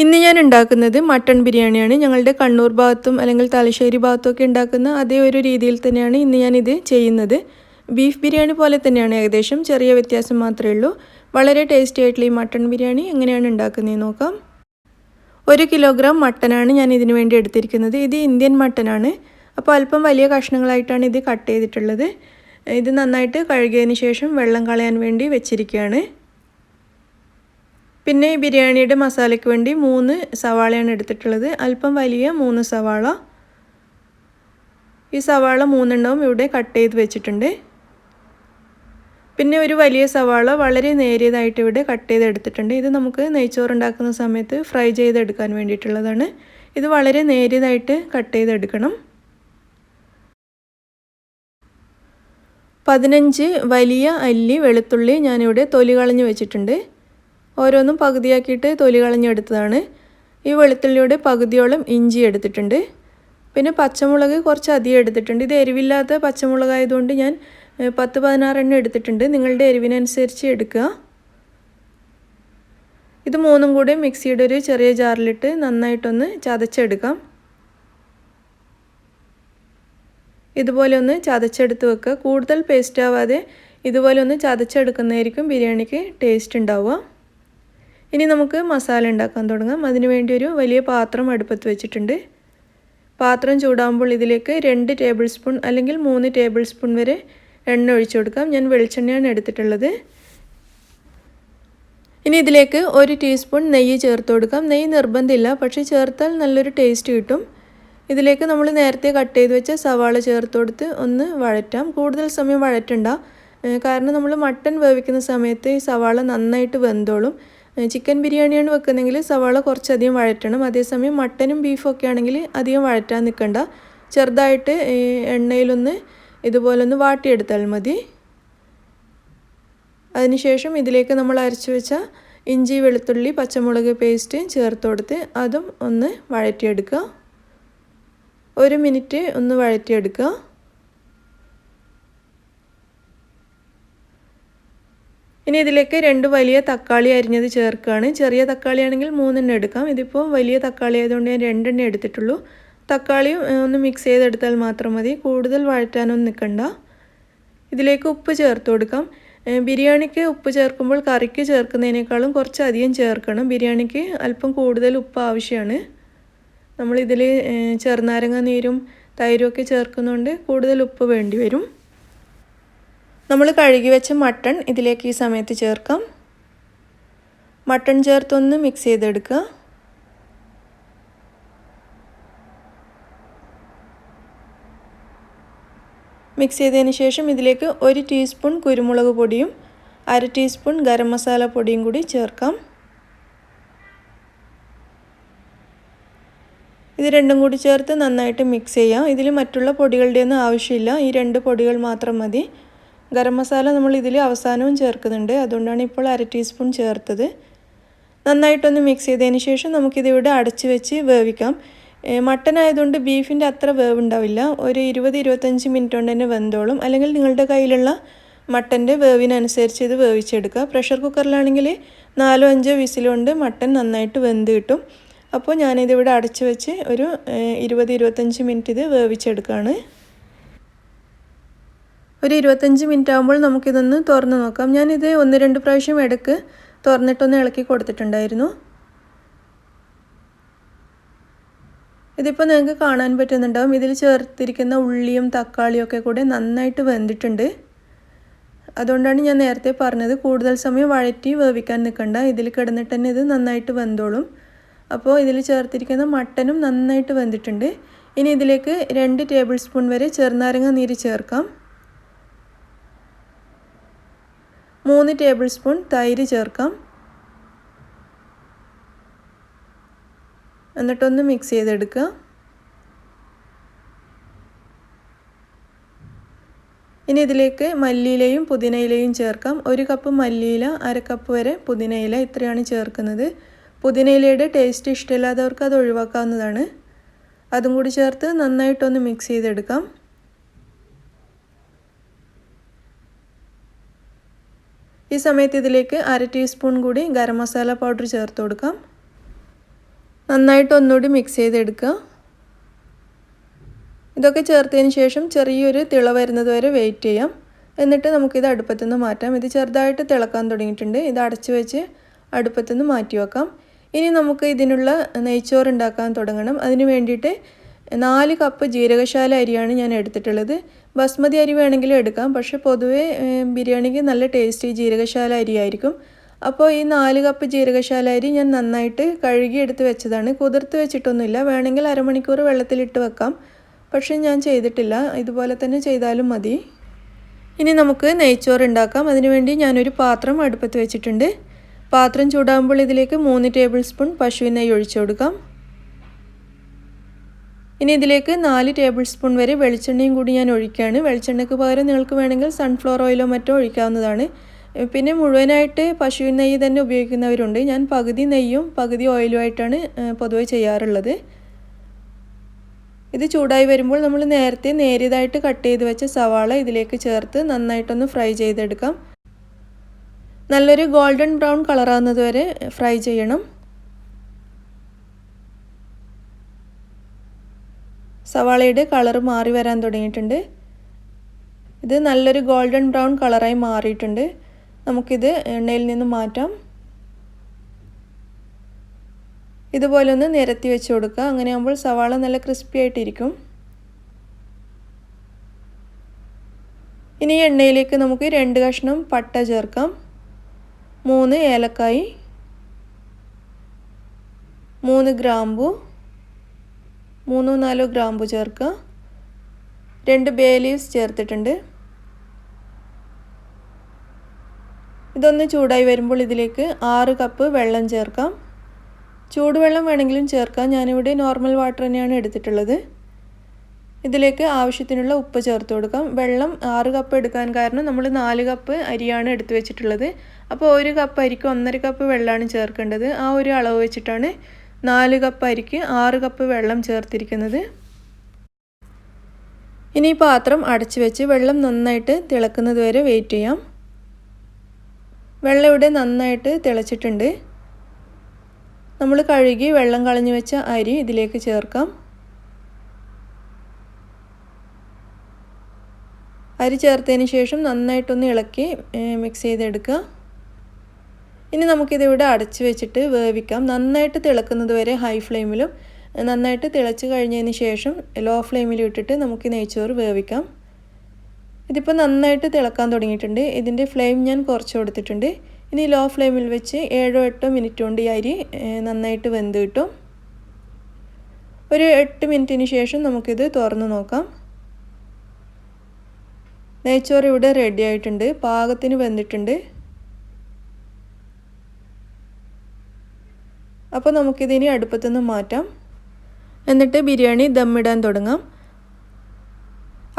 ഇന്ന് ഞാൻ ഉണ്ടാക്കുന്നത് മട്ടൺ ബിരിയാണിയാണ്. ഞങ്ങളുടെ കണ്ണൂർ ഭാഗത്തും അല്ലെങ്കിൽ തലശ്ശേരി ഭാഗത്തും ഒക്കെ ഉണ്ടാക്കുന്ന അതേ ഒരു രീതിയിൽ തന്നെയാണ് ഇന്ന് ഞാനിത് ചെയ്യുന്നത്. ബീഫ് ബിരിയാണി പോലെ തന്നെയാണ്, ഏകദേശം ചെറിയ വ്യത്യാസം മാത്രമേ ഉള്ളൂ. വളരെ ടേസ്റ്റി ആയിട്ടുള്ള ഈ മട്ടൺ ബിരിയാണി എങ്ങനെയാണ് ഉണ്ടാക്കുന്നതെന്ന് നോക്കാം. 1 കിലോഗ്രാം മട്ടനാണ് ഞാൻ ഇതിനു വേണ്ടി എടുത്തിരിക്കുന്നത്. ഇത് ഇന്ത്യൻ മട്ടനാണ്. അപ്പോൾ അല്പം വലിയ കഷ്ണങ്ങളായിട്ടാണ് ഇത് കട്ട് ചെയ്തിട്ടുള്ളത്. ഇത് നന്നായിട്ട് കഴുകിയതിന് ശേഷം വെള്ളം കളയാൻ വേണ്ടി വെച്ചിരിക്കുകയാണ്. പിന്നെ ബിരിയാണിയുടെ മസാലയ്ക്ക് വേണ്ടി 3 സവാളയാണ് എടുത്തിട്ടുള്ളത്. അല്പം വലിയ 3 സവാള. ഈ സവാള 3 എണ്ണവും ഇവിടെ കട്ട് ചെയ്ത് വെച്ചിട്ടുണ്ട്. പിന്നെ ഒരു വലിയ സവാള വളരെ നേരിയതായിട്ട് ഇവിടെ കട്ട് ചെയ്തെടുത്തിട്ടുണ്ട്. ഇത് നമുക്ക് നെയ്ച്ചോറ് ഉണ്ടാക്കുന്ന സമയത്ത് ഫ്രൈ ചെയ്തെടുക്കാൻ വേണ്ടിയിട്ടുള്ളതാണ്. ഇത് വളരെ നേരിയതായിട്ട് കട്ട് ചെയ്തെടുക്കണം. 15 വലിയ അല്ലി വെളുത്തുള്ളി ഞാനിവിടെ തൊലി കളഞ്ഞ് വെച്ചിട്ടുണ്ട്. ഓരോന്നും പകുതിയാക്കിയിട്ട് തൊലി കളഞ്ഞെടുത്തതാണ്. ഈ വെളുത്തുള്ളിയുടെ പകുതിയോളം ഇഞ്ചി എടുത്തിട്ടുണ്ട്. പിന്നെ പച്ചമുളക് കുറച്ച് അധികം എടുത്തിട്ടുണ്ട്. ഇത് എരിവില്ലാത്ത പച്ചമുളകായതുകൊണ്ട് ഞാൻ 10-16 എണ്ണം എടുത്തിട്ടുണ്ട്. നിങ്ങളുടെ എരിവിനനുസരിച്ച് എടുക്കുക. ഇത് 3ഉം കൂടി മിക്സിയുടെ ഒരു ചെറിയ ജാറിലിട്ട് നന്നായിട്ടൊന്ന് ചതച്ചെടുക്കാം. ഇതുപോലെ ഒന്ന് ചതച്ചെടുത്ത് വെക്കുക. കൂടുതൽ പേസ്റ്റ് ആവാതെ ഇതുപോലെ ഒന്ന് ചതച്ചെടുക്കുന്നതായിരിക്കും ബിരിയാണിക്ക് ടേസ്റ്റ് ഉണ്ടാവുക. ഇനി നമുക്ക് മസാല ഉണ്ടാക്കാൻ തുടങ്ങാം. അതിനുവേണ്ടി ഒരു വലിയ പാത്രം അടുപ്പത്ത് വെച്ചിട്ടുണ്ട്. പാത്രം ചൂടാകുമ്പോൾ ഇതിലേക്ക് 2 ടേബിൾ സ്പൂൺ അല്ലെങ്കിൽ 3 ടേബിൾ സ്പൂൺ വരെ എണ്ണ ഒഴിച്ചു കൊടുക്കാം. ഞാൻ വെളിച്ചെണ്ണയാണ് എടുത്തിട്ടുള്ളത്. ഇനി ഇതിലേക്ക് 1 ടീസ്പൂൺ നെയ്യ് ചേർത്ത് കൊടുക്കാം. നെയ്യ് നിർബന്ധമില്ല, പക്ഷേ ചേർത്താൽ നല്ലൊരു ടേസ്റ്റ് കിട്ടും. ഇതിലേക്ക് നമ്മൾ നേരത്തെ കട്ട് ചെയ്ത് വെച്ച സവാള ചേർത്ത് കൊടുത്ത് ഒന്ന് വഴറ്റാം. കൂടുതൽ സമയം വഴറ്റണ്ട, കാരണം നമ്മൾ മട്ടൺ വേവിക്കുന്ന സമയത്ത് ഈ സവാള നന്നായിട്ട് വെന്തോളും. ചിക്കൻ ബിരിയാണിയാണ് വെക്കുന്നതെങ്കിൽ സവാള കുറച്ചധികം വഴറ്റണം. അതേസമയം മട്ടനും ബീഫും ഒക്കെ ആണെങ്കിൽ അധികം വഴറ്റാൻ നിൽക്കണ്ട. ചെറുതായിട്ട് എണ്ണയിലൊന്ന് ഇതുപോലൊന്ന് വാട്ടിയെടുത്താൽ മതി. അതിനുശേഷം ഇതിലേക്ക് നമ്മൾ അരച്ചു വെച്ച ഇഞ്ചി വെളുത്തുള്ളി പച്ചമുളക് പേസ്റ്റ് ചേർത്ത് കൊടുത്ത് അതും ഒന്ന് വഴറ്റിയെടുക്കുക. 1 മിനിറ്റ് ഒന്ന് വഴറ്റിയെടുക്കുക. ഇനി ഇതിലേക്ക് 2 വലിയ തക്കാളി അരിഞ്ഞത് ചേർക്കുകയാണ്. ചെറിയ തക്കാളി ആണെങ്കിൽ 3 എണ്ണം എടുക്കാം. ഇതിപ്പോൾ വലിയ തക്കാളി ആയതുകൊണ്ട് ഞാൻ 2 എണ്ണം എടുത്തിട്ടുള്ളൂ. തക്കാളിയും ഒന്ന് മിക്സ് ചെയ്തെടുത്താൽ മാത്രം മതി. കൂടുതൽ വഴറ്റാനൊന്നും നിൽക്കണ്ട. ഇതിലേക്ക് ഉപ്പ് ചേർത്ത് കൊടുക്കാം. ബിരിയാണിക്ക് ഉപ്പ് ചേർക്കുമ്പോൾ കറിക്ക് ചേർക്കുന്നതിനേക്കാളും കുറച്ച് അധികം ചേർക്കണം. ബിരിയാണിക്ക് അല്പം കൂടുതൽ ഉപ്പ് ആവശ്യമാണ്. നമ്മളിതിൽ ചെറുനാരങ്ങ നീരും തൈരും ഒക്കെ ചേർക്കുന്നതുകൊണ്ട് കൂടുതൽ ഉപ്പ് വേണ്ടി വരും. നമ്മൾ കഴുകി വെച്ച മട്ടൺ ഇതിലേക്ക് ഈ സമയത്ത് ചേർക്കാം. മട്ടൺ ചേർത്തൊന്ന് മിക്സ് ചെയ്തെടുക്കുക. മിക്സ് ചെയ്തതിന് ശേഷം ഇതിലേക്ക് 1 ടീസ്പൂൺ കുരുമുളക് പൊടിയും 1/2 ടീസ്പൂൺ ഗരം മസാല പൊടിയും കൂടി ചേർക്കാം. ഇത് രണ്ടും കൂടി ചേർത്ത് നന്നായിട്ട് മിക്സ് ചെയ്യാം. ഇതിൽ മറ്റുള്ള പൊടികളുടെ ഒന്നും ആവശ്യമില്ല. ഈ 2 പൊടികൾ മാത്രം മതി. ഗരം മസാല നമ്മൾ ഇതിൽ അവസാനവും ചേർക്കുന്നുണ്ട്, അതുകൊണ്ടാണ് ഇപ്പോൾ 1/2 ടീസ്പൂൺ ചേർത്തത്. നന്നായിട്ടൊന്ന് മിക്സ് ചെയ്തതിന് ശേഷം നമുക്കിതിവിടെ അടച്ച് വെച്ച് വേവിക്കാം. മട്ടൻ ആയതുകൊണ്ട് ബീഫിൻ്റെ അത്ര വേവുണ്ടാവില്ല. ഒരു 20-25 മിനിറ്റ് കൊണ്ട് തന്നെ വെന്തോളും. അല്ലെങ്കിൽ നിങ്ങളുടെ കയ്യിലുള്ള മട്ടൻ്റെ വേവിനനുസരിച്ച് ഇത് വേവിച്ചെടുക്കുക. പ്രഷർ കുക്കറിലാണെങ്കിൽ 4-5 വിസിലുകൊണ്ട് മട്ടൻ നന്നായിട്ട് വെന്ത് കിട്ടും. അപ്പോൾ ഞാനിതിവിടെ അടച്ച് വെച്ച് ഒരു 20-25 മിനിറ്റ് ഇത് വേവിച്ചെടുക്കുകയാണ്. ഒരു 25 മിനിറ്റ് ആകുമ്പോൾ നമുക്കിതൊന്ന് തുറന്ന് നോക്കാം. ഞാനിത് 1-2 പ്രാവശ്യം ഇടയ്ക്ക് തുറന്നിട്ടൊന്ന് ഇളക്കി കൊടുത്തിട്ടുണ്ടായിരുന്നു. ഇതിപ്പോൾ നിങ്ങൾക്ക് കാണാൻ പറ്റുന്നുണ്ടാവും. ഇതിൽ ചേർത്തിരിക്കുന്ന ഉള്ളിയും തക്കാളിയും ഒക്കെ കൂടെ നന്നായിട്ട് വെന്തിട്ടുണ്ട്. അതുകൊണ്ടാണ് ഞാൻ നേരത്തെ പറഞ്ഞത് കൂടുതൽ സമയം വഴറ്റി വേവിക്കാൻ നിൽക്കണ്ട. ഇതിൽ കിടന്നിട്ട് തന്നെ ഇത് നന്നായിട്ട് വെന്തോളും. അപ്പോൾ ഇതിൽ ചേർത്തിരിക്കുന്ന മട്ടനും നന്നായിട്ട് വെന്തിട്ടുണ്ട്. ഇനി ഇതിലേക്ക് 2 ടേബിൾ സ്പൂൺ വരെ ചെറുനാരങ്ങ നീര് ചേർക്കാം. 3 ടേബിൾ സ്പൂൺ തൈര് ചേർക്കാം. എന്നിട്ടൊന്ന് മിക്സ് ചെയ്തെടുക്കുക. ഇനി ഇതിലേക്ക് മല്ലിയിലയും പുതിനയിലയും ചേർക്കാം. 1 കപ്പ് മല്ലിയില, 1/2 കപ്പ് വരെ പുതിനയില, ഇത്രയാണ് ചേർക്കുന്നത്. പുതിനയിലയുടെ ടേസ്റ്റ് ഇഷ്ടമില്ലാത്തവർക്ക് അത് ഒഴിവാക്കാവുന്നതാണ്. അതും കൂടി ചേർത്ത് നന്നായിട്ടൊന്ന് മിക്സ് ചെയ്തെടുക്കാം. ഈ സമയത്ത് ഇതിലേക്ക് 1/2 ടീസ്പൂൺ കൂടി ഗരം മസാല പൗഡർ ചേർത്ത് കൊടുക്കാം. നന്നായിട്ട് ഒന്നുകൂടി മിക്സ് ചെയ്തെടുക്കുക. ഇതൊക്കെ ചേർത്തതിന് ശേഷം ചെറിയൊരു തിള വരുന്നത് വരെ വെയിറ്റ് ചെയ്യാം. എന്നിട്ട് നമുക്കിത് അടുപ്പത്തു നിന്ന് മാറ്റാം. ഇത് ചെറുതായിട്ട് തിളക്കാൻ തുടങ്ങിയിട്ടുണ്ട്. ഇത് അടച്ചു വെച്ച് അടുപ്പത്തു നിന്ന് മാറ്റി വെക്കാം. ഇനി നമുക്ക് ഇതിനുള്ള നെയ്ച്ചോറ് ഉണ്ടാക്കാൻ തുടങ്ങണം. അതിന് വേണ്ടിയിട്ട് 4 കപ്പ് ജീരകശാല അരിയാണ് ഞാൻ എടുത്തിട്ടുള്ളത്. ബസ്മതി അരി വേണമെങ്കിലും എടുക്കാം, പക്ഷേ പൊതുവേ ബിരിയാണിക്ക് നല്ല ടേസ്റ്റ് ജീരകശാല അരിയായിരിക്കും. അപ്പോൾ ഈ 4 കപ്പ് ജീരകശാല അരി ഞാൻ നന്നായിട്ട് കഴുകി എടുത്ത് വെച്ചതാണ്. കുതിർത്ത് വെച്ചിട്ടൊന്നുമില്ല. വേണമെങ്കിൽ അരമണിക്കൂർ വെള്ളത്തിലിട്ട് വെക്കാം, പക്ഷേ ഞാൻ ചെയ്തിട്ടില്ല. ഇതുപോലെ തന്നെ ചെയ്താലും മതി. ഇനി നമുക്ക് നെയ്ച്ചോറ് ഉണ്ടാക്കാം. അതിനുവേണ്ടി ഞാനൊരു പാത്രം അടുപ്പത്ത് വെച്ചിട്ടുണ്ട്. പാത്രം ചൂടാകുമ്പോൾ ഇതിലേക്ക് 3 ടേബിൾ സ്പൂൺ പശുവിൻ നെയ്യ് ഒഴിച്ചു കൊടുക്കാം. ഇനി ഇതിലേക്ക് 4 ടേബിൾ സ്പൂൺ വരെ വെളിച്ചെണ്ണയും കൂടി ഞാൻ ഒഴിക്കുകയാണ്. വെളിച്ചെണ്ണയ്ക്ക് പകരം നിങ്ങൾക്ക് വേണമെങ്കിൽ സൺഫ്ലവർ ഓയിലോ മറ്റോ ഒഴിക്കാവുന്നതാണ്. പിന്നെ മുഴുവനായിട്ട് പശുവിൻ നെയ്യ് തന്നെ ഉപയോഗിക്കുന്നവരുണ്ട്. ഞാൻ പകുതി നെയ്യും പകുതി ഓയിലുമായിട്ടാണ് പൊതുവെ ചെയ്യാറുള്ളത്. ഇത് ചൂടായി വരുമ്പോൾ നമ്മൾ നേരത്തെ നേരിയതായിട്ട് കട്ട് ചെയ്ത് വെച്ച സവാള ഇതിലേക്ക് ചേർത്ത് നന്നായിട്ടൊന്ന് ഫ്രൈ ചെയ്തെടുക്കാം. നല്ലൊരു ഗോൾഡൻ ബ്രൗൺ കളറാകുന്നത് വരെ ഫ്രൈ ചെയ്യണം. സവാളയുടെ കളർ മാറി വരാൻ തുടങ്ങിയിട്ടുണ്ട്. ഇത് നല്ലൊരു ഗോൾഡൻ ബ്രൗൺ കളറായി മാറിയിട്ടുണ്ട്. നമുക്കിത് എണ്ണയിൽ നിന്ന് മാറ്റാം. ഇതുപോലെ ഒന്ന് നിരത്തി വെച്ച് കൊടുക്കുക. അങ്ങനെയാകുമ്പോൾ സവാള നല്ല ക്രിസ്പി ആയിട്ടിരിക്കും. ഇനി എണ്ണയിലേക്ക് നമുക്ക് 2 കഷ്ണം പട്ട ചേർക്കാം, 3 ഏലക്കായി, 3 ഗ്രാമ്പു, 3-4 ഗ്രാമ്പു ചേർക്കുക, 2 ബേ ലീവ്സ് ചേർത്തിട്ടുണ്ട്. ഇതൊന്ന് ചൂടായി വരുമ്പോൾ ഇതിലേക്ക് 6 കപ്പ് വെള്ളം ചേർക്കാം. ചൂടുവെള്ളം വേണമെങ്കിലും ചേർക്കാം. ഞാനിവിടെ നോർമൽ വാട്ടർ തന്നെയാണ് എടുത്തിട്ടുള്ളത്. ഇതിലേക്ക് ആവശ്യത്തിനുള്ള ഉപ്പ് ചേർത്ത് കൊടുക്കാം. വെള്ളം 6 കപ്പ് എടുക്കാൻ കാരണം നമ്മൾ 4 കപ്പ് അരിയാണ് എടുത്തു വെച്ചിട്ടുള്ളത്. അപ്പോൾ 1 കപ്പ് അരിക്ക് 1.5 കപ്പ് വെള്ളമാണ് ചേർക്കേണ്ടത്. ആ ഒരു അളവ് വെച്ചിട്ടാണ് 4 കപ്പ് അരിക്ക് 6 കപ്പ് വെള്ളം ചേർത്തിരിക്കുന്നത്. ഇനി ഈ പാത്രം അടച്ചു വെച്ച് വെള്ളം നന്നായിട്ട് തിളക്കുന്നത് വരെ വെയിറ്റ് ചെയ്യാം. വെള്ളം ഇവിടെ നന്നായിട്ട് തിളച്ചിട്ടുണ്ട്. നമ്മൾ കഴുകി വെള്ളം കളഞ്ഞു വെച്ച അരി ഇതിലേക്ക് ചേർക്കാം. അരി ചേർത്തതിന് ശേഷം നന്നായിട്ടൊന്ന് ഇളക്കി മിക്സ് ചെയ്തെടുക്കുക. ഇനി നമുക്കിതിവിടെ അടച്ചു വെച്ചിട്ട് വേവിക്കാം. നന്നായിട്ട് തിളക്കുന്നത് വരെ ഹൈ ഫ്ലെയിമിലും നന്നായിട്ട് തിളച്ച് കഴിഞ്ഞതിന് ശേഷം ലോ ഫ്ലെയിമിൽ ഇട്ടിട്ട് നമുക്ക് നെയ്ച്ചോറ് വേവിക്കാം. ഇതിപ്പോൾ നന്നായിട്ട് തിളക്കാൻ തുടങ്ങിയിട്ടുണ്ട്. ഇതിൻ്റെ ഫ്ലെയിം ഞാൻ കുറച്ച് കൊടുത്തിട്ടുണ്ട്. ഇനി ലോ ഫ്ലെയിമിൽ വെച്ച് 7-8 മിനിറ്റ് കൊണ്ട് ഈ അരി നന്നായിട്ട് വെന്ത് കിട്ടും. ഒരു 8 മിനിറ്റിന് ശേഷം നമുക്കിത് തുറന്ന് നോക്കാം. നെയ്ച്ചോറ് ഇവിടെ റെഡി ആയിട്ടുണ്ട്. പാകത്തിന് വെന്തിട്ടുണ്ട്. അപ്പോൾ നമുക്കിതിനി അടുപ്പത്തുനിന്ന് മാറ്റാം. എന്നിട്ട് ബിരിയാണി ദമ്മിടാൻ തുടങ്ങാം.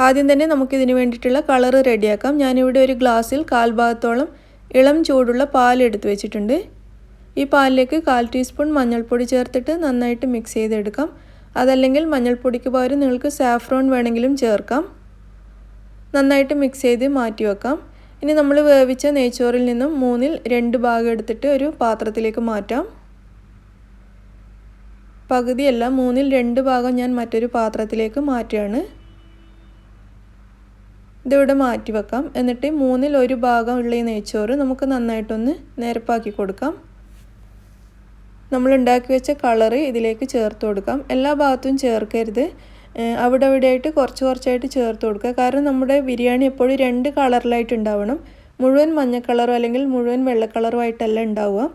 ആദ്യം തന്നെ നമുക്കിതിന് വേണ്ടിയിട്ടുള്ള കളർ റെഡിയാക്കാം. ഞാനിവിടെ ഒരു ഗ്ലാസ്സിൽ 1/4 ഭാഗത്തോളം ഇളം ചൂടുള്ള പാൽ എടുത്ത് വെച്ചിട്ടുണ്ട്. ഈ പാലിലേക്ക് 1/4 ടീസ്പൂൺ മഞ്ഞൾപ്പൊടി ചേർത്തിട്ട് നന്നായിട്ട് മിക്സ് ചെയ്തെടുക്കാം. അതല്ലെങ്കിൽ മഞ്ഞൾപ്പൊടിക്ക് പകരം നിങ്ങൾക്ക് സാഫ്രോൺ വേണമെങ്കിലും ചേർക്കാം. നന്നായിട്ട് മിക്സ് ചെയ്ത് മാറ്റി വെക്കാം. ഇനി നമ്മൾ വേവിച്ച നെയ്ച്ചോറിൽ നിന്നും 3-ൽ 2 ഭാഗം എടുത്തിട്ട് ഒരു പാത്രത്തിലേക്ക് മാറ്റാം. പകുതിയല്ല, 3-ൽ 2 ഭാഗം ഞാൻ മറ്റൊരു പാത്രത്തിലേക്ക് മാറ്റുകയാണ്. ഇതിവിടെ മാറ്റി വെക്കാം. എന്നിട്ട് 3-ൽ 1 ഭാഗം ഉള്ള ഈ നെയ്ച്ചോറ് നമുക്ക് നന്നായിട്ടൊന്ന് നിരപ്പാക്കി കൊടുക്കാം. നമ്മൾ ഉണ്ടാക്കി വെച്ച കളറ് ഇതിലേക്ക് ചേർത്ത് കൊടുക്കാം. എല്ലാ ഭാഗത്തും ചേർക്കരുത്. അവിടെ ഇവിടെയായിട്ട് കുറച്ചായിട്ട് ചേർത്ത് കൊടുക്കുക. കാരണം നമ്മുടെ ബിരിയാണി എപ്പോഴും 2 കളറിലായിട്ട് ഉണ്ടാവണം. മുഴുവൻ മഞ്ഞ കളറോ അല്ലെങ്കിൽ മുഴുവൻ വെള്ള കളറോ ആയിട്ടല്ല ഉണ്ടാവുക.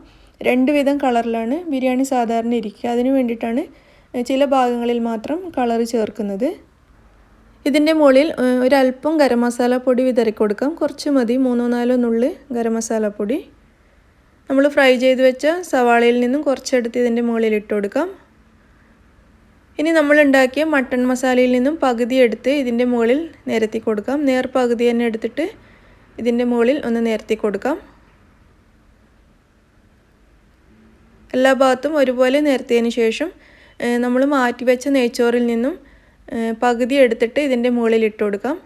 2 വിധം കളറിലാണ് ബിരിയാണി സാധാരണ ഇരിക്കുക. അതിന് വേണ്ടിയിട്ടാണ് ചില ഭാഗങ്ങളിൽ മാത്രം കളറ് ചേർക്കുന്നത്. ഇതിൻ്റെ മുകളിൽ ഒരല്പം ഗരം മസാല പൊടി വിതറി കൊടുക്കാം. കുറച്ച് മതി, 3-4 നുള്ളി ഗരം മസാല പൊടി. നമ്മൾ ഫ്രൈ ചെയ്ത് വെച്ച സവാളയിൽ നിന്നും കുറച്ചെടുത്ത് ഇതിൻ്റെ മുകളിൽ ഇട്ട് കൊടുക്കാം. ഇനി നമ്മൾ ഉണ്ടാക്കിയ മട്ടൺ മസാലയിൽ നിന്നും പകുതി എടുത്ത് ഇതിൻ്റെ മുകളിൽ നിരത്തി കൊടുക്കാം. പകുതി തന്നെ എടുത്തിട്ട് ഇതിൻ്റെ മുകളിൽ ഒന്ന് നിരത്തി കൊടുക്കാം. എല്ലാ ഭാഗത്തും ഒരുപോലെ നിരത്തിയതിന് ശേഷം നമ്മൾ മാറ്റി വെച്ച നെയ്ച്ചോറിൽ നിന്നും പകുതി എടുത്തിട്ട് ഇതിൻ്റെ മുകളിൽ ഇട്ട് കൊടുക്കാം.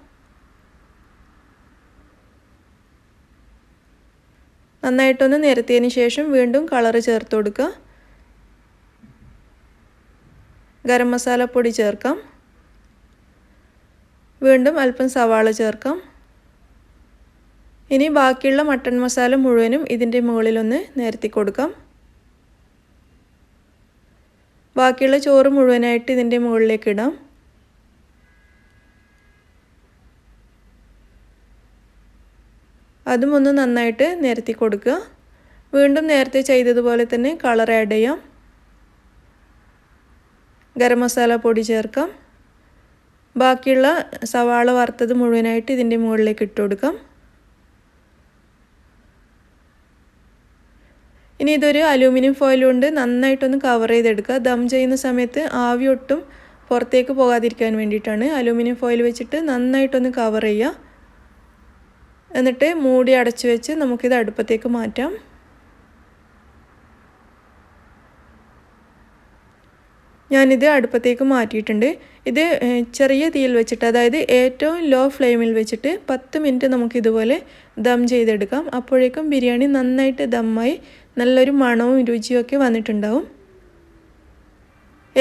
നന്നായിട്ടൊന്ന് നിരത്തിയതിന് ശേഷം വീണ്ടും കളറ് ചേർത്ത് കൊടുക്കുക. ഗരം മസാലപ്പൊടി ചേർക്കാം. വീണ്ടും അല്പം സവാള ചേർക്കാം. ഇനി ബാക്കിയുള്ള മട്ടൺ മസാല മുഴുവനും ഇതിൻ്റെ മുകളിലൊന്ന് നിരത്തി കൊടുക്കാം. ബാക്കിയുള്ള ചോറ് മുഴുവനായിട്ട് ഇതിൻ്റെ മുകളിലേക്ക് ഇടാം. അതും ഒന്ന് നന്നായിട്ട് നിരത്തി കൊടുക്കുക. വീണ്ടും നേരത്തെ ചെയ്തതുപോലെ തന്നെ കളർ ആഡ് ചെയ്യാം. ഗരം മസാല പൊടി ചേർക്കാം. ബാക്കിയുള്ള സവാള വറുത്തത് മുഴുവനായിട്ട് ഇതിൻ്റെ മുകളിലേക്ക് ഇട്ട് കൊടുക്കാം. ഇനി ഇതൊരു അലൂമിനിയം ഫോയിൽ കൊണ്ട് നന്നായിട്ടൊന്ന് കവർ ചെയ്തെടുക്കുക. ദം ചെയ്യുന്ന സമയത്ത് ആവി ഒട്ടും പുറത്തേക്ക് പോകാതിരിക്കാൻ വേണ്ടിയിട്ടാണ് അലൂമിനിയം ഫോയിൽ വെച്ചിട്ട് നന്നായിട്ടൊന്ന് കവർ ചെയ്യുക. എന്നിട്ട് മൂടി അടച്ചു വെച്ച് നമുക്കിത് അടുപ്പത്തേക്ക് മാറ്റാം. ഞാനിത് അടുപ്പത്തേക്ക് മാറ്റിയിട്ടുണ്ട്. ഇത് ചെറിയ തീയിൽ വെച്ചിട്ട്, അതായത് ഏറ്റവും ലോ ഫ്ലെയിമിൽ വെച്ചിട്ട് 10 മിനിറ്റ് നമുക്കിതുപോലെ ദം ചെയ്തെടുക്കാം. അപ്പോഴേക്കും ബിരിയാണി നന്നായിട്ട് ദമ്മായി നല്ലൊരു മണവും രുചിയും ഒക്കെ വന്നിട്ടുണ്ടാവും.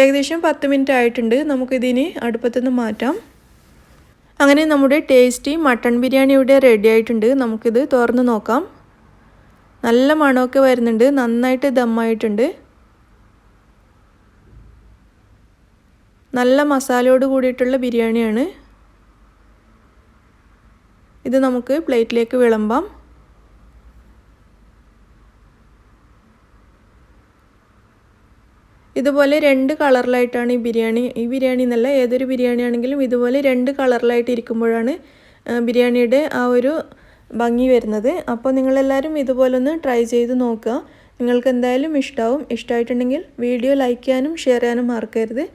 ഏകദേശം 10 മിനിറ്റ് ആയിട്ടുണ്ട്. നമുക്കിതിനി അടുപ്പത്തുനിന്ന് മാറ്റാം. അങ്ങനെ നമ്മുടെ ടേസ്റ്റി മട്ടൺ ബിരിയാണി ഇവിടെ റെഡി ആയിട്ടുണ്ട്. നമുക്കിത് തുറന്ന് നോക്കാം. നല്ല മണമൊക്കെ വരുന്നുണ്ട്. നന്നായിട്ട് ദമ്മായിട്ടുണ്ട്. നല്ല മസാലയോട് കൂടിയിട്ടുള്ള ബിരിയാണിയാണ്. ഇത് നമുക്ക് പ്ലേറ്റിലേക്ക് വിളമ്പാം. ഇതുപോലെ 2 കളറിലായിട്ടാണ് ഈ ബിരിയാണി എന്നല്ല, ഏതൊരു ബിരിയാണി ആണെങ്കിലും ഇതുപോലെ 2 കളറിലായിട്ട് ഇരിക്കുമ്പോഴാണ് ബിരിയാണിയുടെ ആ ഒരു ഭംഗി വരുന്നത്. അപ്പോൾ നിങ്ങളെല്ലാവരും ഇതുപോലൊന്ന് ട്രൈ ചെയ്ത് നോക്കുക. നിങ്ങൾക്ക് എന്തായാലും ഇഷ്ടമാവും. ഇഷ്ടമായിട്ടുണ്ടെങ്കിൽ വീഡിയോ ലൈക്ക് ചെയ്യാനും ഷെയർ ചെയ്യാനും മറക്കരുത്.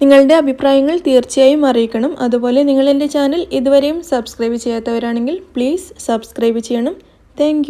നിങ്ങളുടെ അഭിപ്രായങ്ങൾ തീർച്ചയായും അറിയിക്കണം. അതുപോലെ നിങ്ങൾ എൻ്റെ ചാനൽ ഇതുവരെയും സബ്സ്ക്രൈബ് ചെയ്യാത്തവരാണെങ്കിൽ പ്ലീസ് സബ്സ്ക്രൈബ് ചെയ്യണം. താങ്ക്